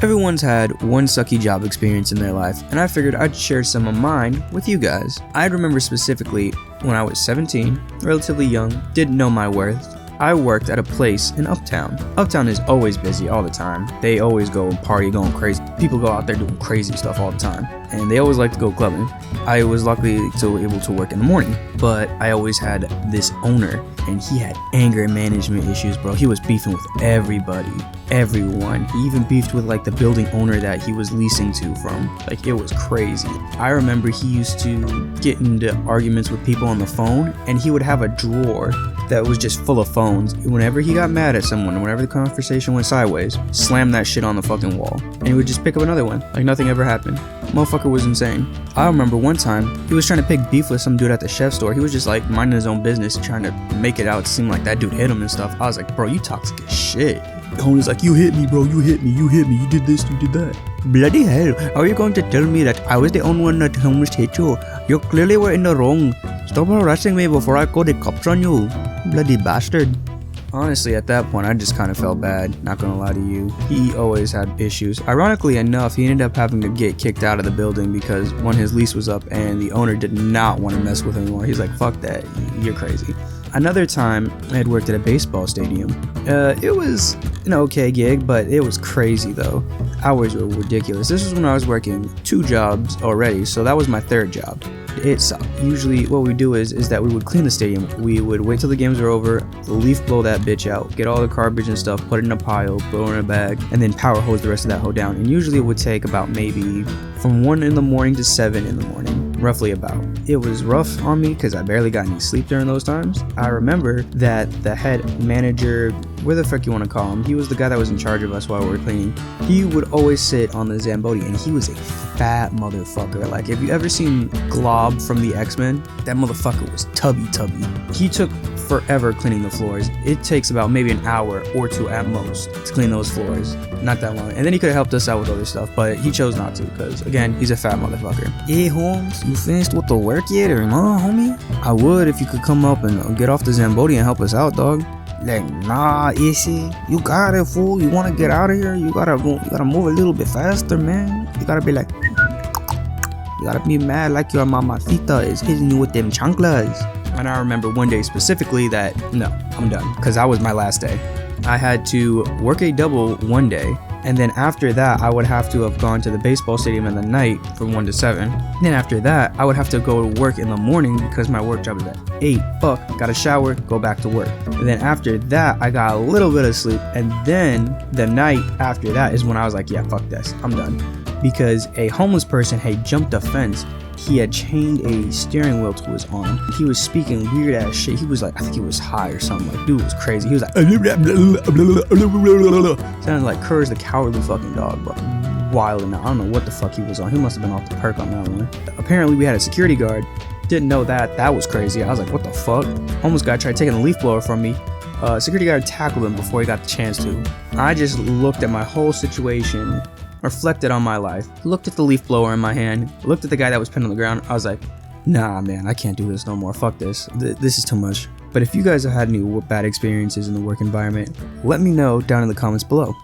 Everyone's had one sucky job experience in their life, and I figured I'd share some of mine with you guys. I remember specifically when I was 17, relatively young, didn't know my worth. I worked at a place in Uptown. Uptown is always busy all the time. They always go and party, going crazy. People go out there doing crazy stuff all the time, and they always like to go clubbing. I was luckily still able to work in the morning, but I always had this owner, and he had anger management issues, bro. He was beefing with everybody, everyone. He even beefed with like the building owner that he was leasing to from. Like, it was crazy. I remember he used to get into arguments with people on the phone, and he would have a drawer that was just full of phones. Whenever he got mad at someone, whenever the conversation went sideways, slam that shit on the fucking wall, and he would just pick up another one like nothing ever happened. Motherfucker was insane. I remember one time he was trying to pick beef with some dude at the chef store. He was just like minding his own business, trying to make it out seem like that dude hit him and stuff. I was like, bro, you toxic as shit. The homie's like, you hit me, bro, you hit me, you did this, you did that. Bloody hell, how are you going to tell me that I was the only one that almost hit you? You clearly were in the wrong. Stop harassing me before I call the cops on you. Bloody bastard. Honestly, at that point, I just kind of felt bad, not gonna lie to you. He always had issues. Ironically enough, he ended up having to get kicked out of the building because when his lease was up and the owner did not want to mess with him anymore. He's like, fuck that, you're crazy. Another time, I had worked at a baseball stadium. It was an okay gig, but it was crazy though. Hours were ridiculous. This was when I was working 2 jobs already, so that was my 3rd job. It sucked. Usually what we do is that we would clean the stadium. We would wait till the games were over, leaf blow that bitch out, get all the garbage and stuff, put it in a pile, throw it in a bag, and then power hose the rest of that hoe down. And usually it would take about maybe from 1 in the morning to 7 in the morning, roughly about. It was rough on me because I barely got any sleep during those times. I remember that the head manager, where the fuck you want to call him, he was the guy that was in charge of us while we were cleaning. He would always sit on the Zamboni, and he was a fat motherfucker. Like, if you ever seen Glob from the X-Men, that motherfucker was tubby. He took forever cleaning the floors. It takes about maybe an hour or 2 at most to clean those floors. Not that long. And then he could have helped us out with other stuff, but he chose not to because, again, he's a fat motherfucker. Hey, Holmes, you finished with the work yet or no, homie? I would if you could come up and get off the Zamboni and help us out, dog. Like, nah, Issy, you got it, fool. You want to get out of here? You gotta move a little bit faster, man. You gotta be like, you gotta be mad like your mamacita is hitting you with them chanclas. And I remember one day specifically that, no, I'm done, because that was my last day. I had to work a double one day, and then after that, I would have to have gone to the baseball stadium in the night from 1 to 7. Then after that, I would have to go to work in the morning because my work job is at 8. Got a shower, go back to work. And then after that, I got a little bit of sleep, and then the night after that is when I was like, yeah, fuck this, I'm done. Because a homeless person had jumped a fence. He had chained a steering wheel to his arm. He was speaking weird ass shit. He was like, I think he was high or something. Like, dude was crazy. He was like, sounded like Courage the Cowardly fucking dog, bro. Wild, and I don't know what the fuck he was on. He must have been off the perk on that one. Apparently, we had a security guard. Didn't know that. That was crazy. I was like, what the fuck? Homeless guy tried taking the leaf blower from me. Security guard tackled him before he got the chance to. I just looked at my whole situation, reflected on my life, looked at the leaf blower in my hand, looked at the guy that was pinned on the ground. I was like, nah, man, I can't do this no more. Fuck this. This is too much. But if you guys have had any bad experiences in the work environment, let me know down in the comments below.